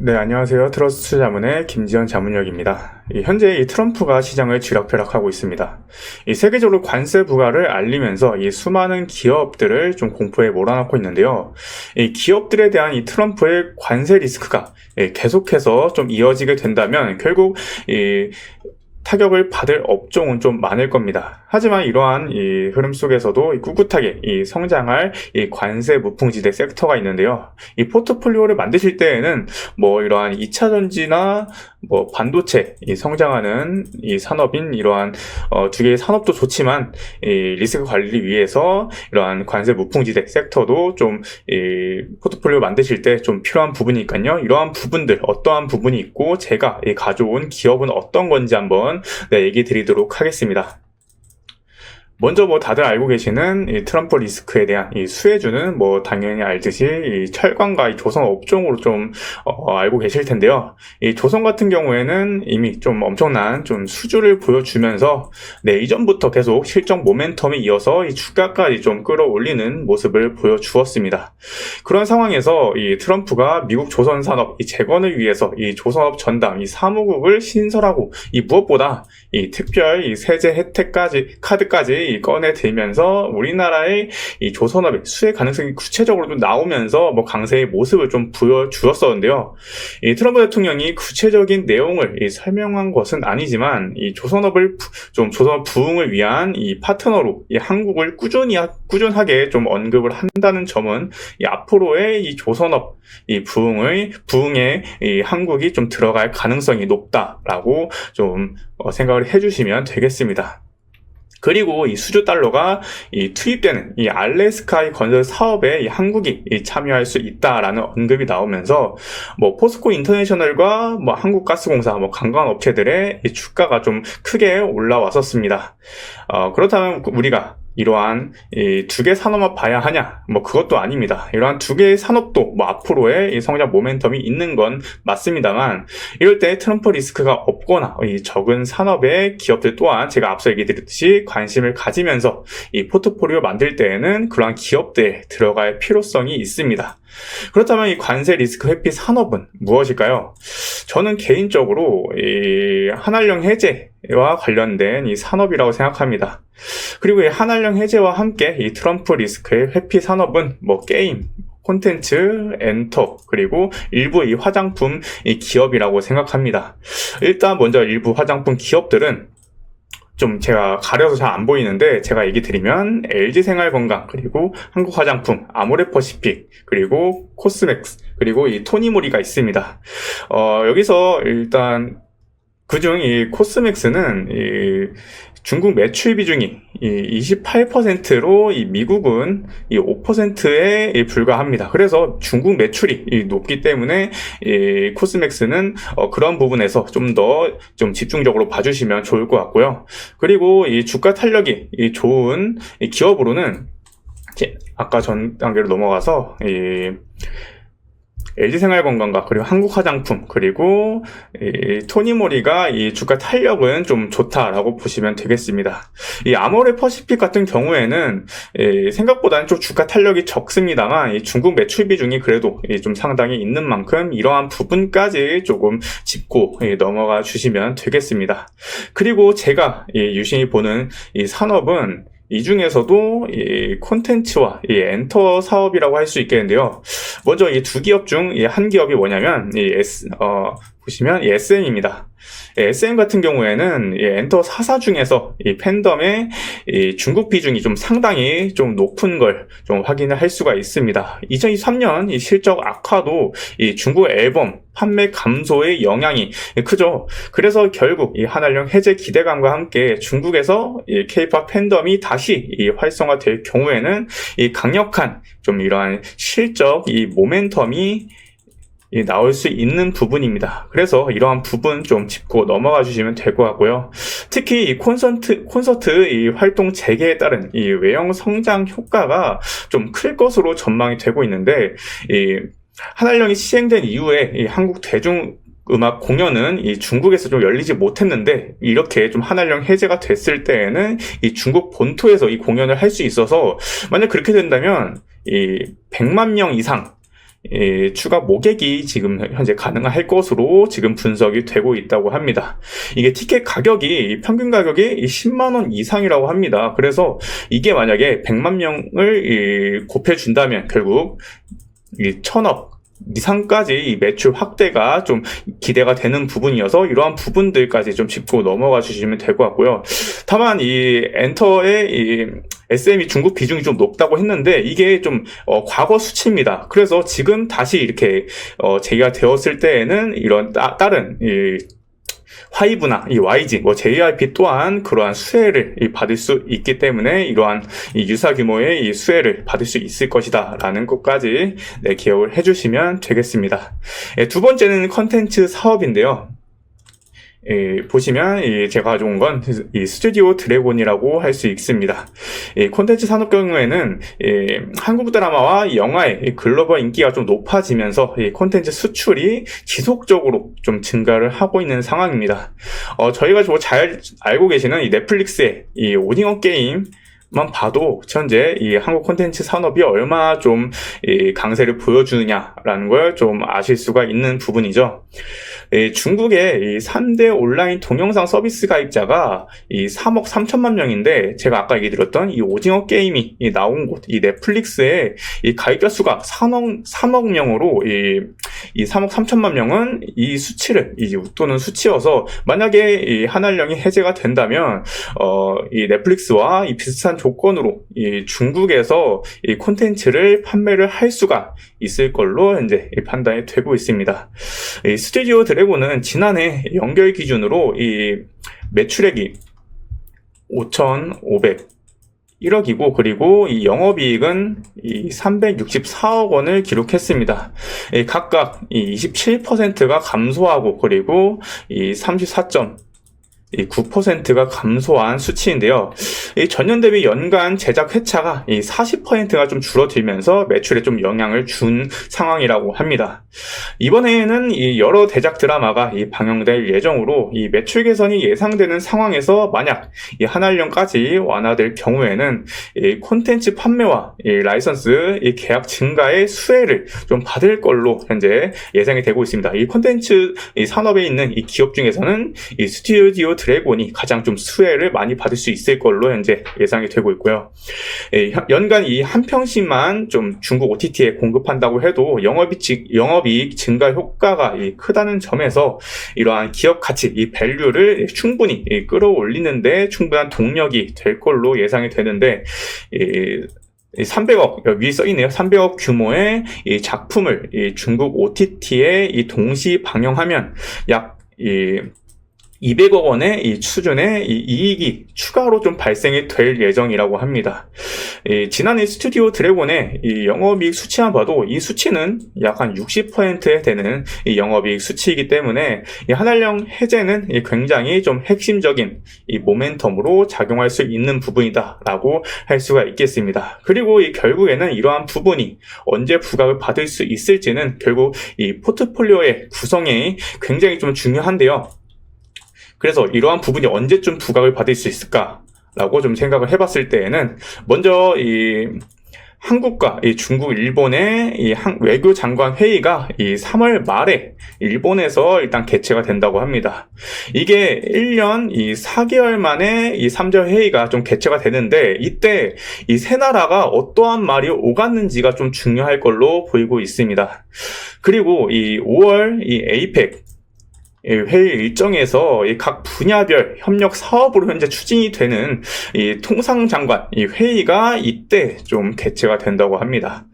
네, 안녕하세요. 트러스트 투자자문의 김지현 자문역입니다. 현재 이 트럼프가 시장을 쥐락펴락하고 있습니다. 이 세계적으로 관세 부과를 알리면서 이 수많은 기업들을 좀 공포에 몰아넣고 있는데요. 이 기업들에 대한 이 트럼프의 관세 리스크가 계속해서 좀 이어지게 된다면 결국 이 타격을 받을 업종은 좀 많을 겁니다. 하지만 이러한 이 흐름 속에서도 꿋꿋하게 이 성장할 이 관세 무풍지대 섹터가 있는데요. 이 포트폴리오를 만드실 때에는 이러한 2차 전지나 반도체 이 성장하는 이 산업인 이러한 두 개의 산업도 좋지만 이 리스크 관리를 위해서 이러한 관세 무풍지대 섹터도 좀 이 포트폴리오 만드실 때 좀 필요한 부분이니까요. 이러한 부분들 어떠한 부분이 있고 제가 이 가져온 기업은 어떤 건지 한번 얘기 드리도록 하겠습니다. 먼저 다들 알고 계시는 이 트럼프 리스크에 대한 이 수혜주는 당연히 알듯이 이 철강과 이 조선 업종으로 좀 알고 계실 텐데요. 이 조선 같은 경우에는 이미 좀 엄청난 좀 수주를 보여주면서 이전부터 계속 실적 모멘텀에 이어서 이 주가까지 좀 끌어올리는 모습을 보여주었습니다. 그런 상황에서 이 트럼프가 미국 조선 산업 이 재건을 위해서 이 조선업 전담 이 사무국을 신설하고 이 무엇보다 이 특별 이 세제 혜택까지 카드까지 꺼내 들면서 우리나라의 이 조선업의 수혜 가능성이 구체적으로 좀 나오면서 강세의 모습을 좀 보여주었었는데요. 이 트럼프 대통령이 구체적인 내용을 설명한 것은 아니지만 이 조선업 부흥을 위한 이 파트너로 이 한국을 꾸준하게 좀 언급을 한다는 점은 이 앞으로의 이 조선업 이 부흥에 이 한국이 좀 들어갈 가능성이 높다라고 좀 생각을 해주시면 되겠습니다. 그리고 이 수주 달러가 이 투입되는 이 알래스카 건설 사업에 이 한국이 참여할 수 있다라는 언급이 나오면서 포스코 인터내셔널과 한국가스공사 관광 업체들의 이 주가가 좀 크게 올라왔었습니다. 그렇다면 우리가 이러한 이 두 개 산업만 봐야 하냐? 그것도 아닙니다. 이러한 두 개의 산업도 앞으로의 이 성장 모멘텀이 있는 건 맞습니다만, 이럴 때 트럼프 리스크가 없거나 이 적은 산업의 기업들 또한 제가 앞서 얘기 드렸듯이 관심을 가지면서 이 포트폴리오 만들 때에는 그러한 기업들에 들어갈 필요성이 있습니다. 그렇다면 이 관세 리스크 회피 산업은 무엇일까요? 저는 개인적으로 이 한한령 해제와 관련된 이 산업이라고 생각합니다. 그리고 이 한한령 해제와 함께 이 트럼프 리스크의 회피 산업은 게임, 콘텐츠, 엔터, 그리고 일부 이 화장품 이 기업이라고 생각합니다. 일단 먼저 일부 화장품 기업들은 좀 제가 가려서 잘 안 보이는데 제가 얘기 드리면 LG생활건강, 그리고 한국화장품, 아모레퍼시픽, 그리고 코스맥스, 그리고 이 토니모리가 있습니다. 여기서 일단 그중 이 코스맥스는 이 중국 매출 비중이 이 28%로 이 미국은 이 5%에 불과합니다. 그래서 중국 매출이 높기 때문에 이 코스맥스는 그런 부분에서 좀 더 좀 집중적으로 봐주시면 좋을 것 같고요. 그리고 이 주가 탄력이 좋은 이 기업으로는 아까 전 단계로 넘어가서 이 LG생활건강과 그리고 한국화장품, 그리고 이 토니모리가 이 주가 탄력은 좀 좋다라고 보시면 되겠습니다. 이 아모레퍼시픽 같은 경우에는 생각보다는 좀 주가 탄력이 적습니다만 이 중국 매출 비중이 그래도 좀 상당히 있는 만큼 이러한 부분까지 조금 짚고 넘어가 주시면 되겠습니다. 그리고 제가 유심히 보는 이 산업은 이 중에서도 이 콘텐츠와 이 엔터 사업이라고 할 수 있겠는데요. 먼저 이 두 기업 중 이 한 기업이 뭐냐면 보시면 이 SM입니다. SM 같은 경우에는 이 엔터 4사 중에서 이 팬덤의 이 중국 비중이 좀 상당히 좀 높은 걸 좀 확인을 할 수가 있습니다. 2023년 이 실적 악화도 이 중국 앨범 판매 감소의 영향이 크죠. 그래서 결국 이 한한령 해제 기대감과 함께 중국에서 이 K-pop 팬덤이 다시 이 활성화될 경우에는 이 강력한 좀 이러한 실적 이 모멘텀이 나올 수 있는 부분입니다. 그래서 이러한 부분 좀 짚고 넘어가 주시면 될 것 같고요. 특히 이 콘서트 이 활동 재개에 따른 이 외형 성장 효과가 좀 클 것으로 전망이 되고 있는데, 이 한한령이 시행된 이후에 이 한국 대중음악 공연은 이 중국에서 좀 열리지 못했는데, 이렇게 좀 한한령 해제가 됐을 때에는 이 중국 본토에서 이 공연을 할 수 있어서, 만약 그렇게 된다면 이 100만 명 이상 추가 모객이 지금 현재 가능할 것으로 지금 분석이 되고 있다고 합니다. 이게 티켓 가격이 평균 가격이 10만 원 이상이라고 합니다. 그래서 이게 만약에 100만 명을 곱해준다면 결국 1000억 이상까지 이 매출 확대가 좀 기대가 되는 부분이어서 이러한 부분들까지 좀 짚고 넘어가 주시면 될 것 같고요. 다만 이 엔터의 이 SME 중국 비중이 좀 높다고 했는데 이게 좀 과거 수치입니다. 그래서 지금 다시 이렇게 제기가 되었을 때에는 이런 다른 화이브나 이 YG, JYP 또한 그러한 수혜를 받을 수 있기 때문에 이러한 이 유사 규모의 이 수혜를 받을 수 있을 것이다 라는 것까지 기억을 해주시면 되겠습니다. 두 번째는 컨텐츠 사업인데요. 보시면 제가 가져온 건 이 스튜디오 드래곤이라고 할 수 있습니다. 콘텐츠 산업 경우에는 한국 드라마와 영화의 글로벌 인기가 좀 높아지면서 콘텐츠 수출이 지속적으로 좀 증가를 하고 있는 상황입니다. 저희가 잘 알고 계시는 이 넷플릭스의 이 오징어 게임 만 봐도 현재 이 한국 콘텐츠 산업이 얼마나 좀 강세를 보여주느냐라는 걸 좀 아실 수가 있는 부분이죠. 중국의 이 3대 온라인 동영상 서비스 가입자가 이 3억 3천만 명인데 제가 아까 얘기 드렸던 이 오징어 게임이 나온 곳, 이 넷플릭스의 이 가입자 수가 3억 명으로 이 3억 3천만 명은 이 수치를 웃도는 수치여서 만약에 이 한한령이 해제가 된다면 이 넷플릭스와 이 비슷한 조건으로 이 중국에서 이 콘텐츠를 판매를 할 수가 있을 걸로 현재 판단이 되고 있습니다. 이 스튜디오 드래곤은 지난해 연결 기준으로 이 매출액이 5,501억이고 그리고 이 영업이익은 이 364억 원을 기록했습니다. 각각 이 27%가 감소하고 그리고 이 34.9%가 감소한 수치인데요. 이 전년 대비 연간 제작 회차가 이 40%가 좀 줄어들면서 매출에 좀 영향을 준 상황이라고 합니다. 이번에는 이 여러 대작 드라마가 이 방영될 예정으로 이 매출 개선이 예상되는 상황에서 만약 이 한한령까지 완화될 경우에는 이 콘텐츠 판매와 이 라이선스 이 계약 증가의 수혜를 좀 받을 걸로 현재 예상이 되고 있습니다. 이 콘텐츠 이 산업에 있는 이 기업 중에서는 이 스튜디오 드래곤이 가장 좀 수혜를 많이 받을 수 있을 걸로 현재 예상이 되고 있고요. 연간 이 한 편씩만 좀 중국 OTT에 공급한다고 해도 영업이익 증가 효과가 크다는 점에서 이러한 기업 가치, 이 밸류를 충분히 끌어올리는데 충분한 동력이 될 걸로 예상이 되는데 300억, 위에 써있네요. 300억 규모의 이 작품을 이 중국 OTT에 이 동시 방영하면 약 200억 원의 이 수준의 이 이익이 추가로 좀 발생이 될 예정이라고 합니다. 지난해 스튜디오 드래곤의 이 영업이익 수치만 봐도 이 수치는 약 한 60%에 되는 이 영업이익 수치이기 때문에 이 한한령 해제는 굉장히 좀 핵심적인 이 모멘텀으로 작용할 수 있는 부분이다라고 할 수가 있겠습니다. 그리고 결국에는 이러한 부분이 언제 부각을 받을 수 있을지는 결국 이 포트폴리오의 구성이 굉장히 좀 중요한데요. 그래서 이러한 부분이 언제쯤 부각을 받을 수 있을까라고 좀 생각을 해봤을 때에는 먼저 이 한국과 이 중국, 일본의 이 외교 장관 회의가 이 3월 말에 일본에서 일단 개최가 된다고 합니다. 이게 1년 이 4개월 만에 이 3자 회의가 좀 개최가 되는데 이때 이 세 나라가 어떠한 말이 오갔는지가 좀 중요할 걸로 보이고 있습니다. 그리고 이 5월 이 에이펙 회의 일정에서 각 분야별 협력 사업으로 현재 추진이 되는 이 통상장관 이 회의가 이때 좀 개최가 된다고 합니다.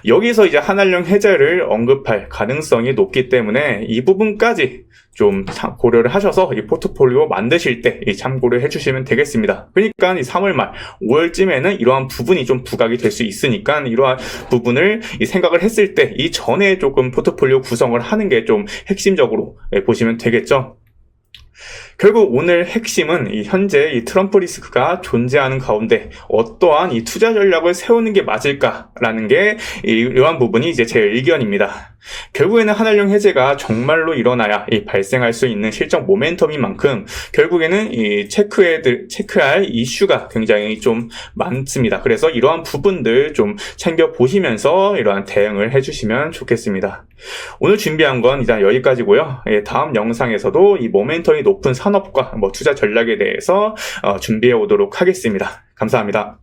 여기서 이제 한한령 해제를 언급할 가능성이 높기 때문에 이 부분까지 좀 고려를 하셔서 이 포트폴리오 만드실 때 참고를 해주시면 되겠습니다. 그러니까 이 3월 말, 5월쯤에는 이러한 부분이 좀 부각이 될 수 있으니까 이러한 부분을 생각을 했을 때 이 전에 조금 포트폴리오 구성을 하는 게 좀 핵심적으로 보시면 되겠죠. 결국 오늘 핵심은 현재 이 트럼프 리스크가 존재하는 가운데 어떠한 이 투자 전략을 세우는 게 맞을까라는 게 이러한 부분이 이제 제 의견입니다. 결국에는 한한령 해제가 정말로 일어나야 이 발생할 수 있는 실적 모멘텀인 만큼 결국에는 이 체크할 이슈가 굉장히 좀 많습니다. 그래서 이러한 부분들 좀 챙겨 보시면서 이러한 대응을 해주시면 좋겠습니다. 오늘 준비한 건 일단 여기까지고요. 다음 영상에서도 이 모멘텀이 높은 산업과 투자 전략에 대해서 준비해 오도록 하겠습니다. 감사합니다.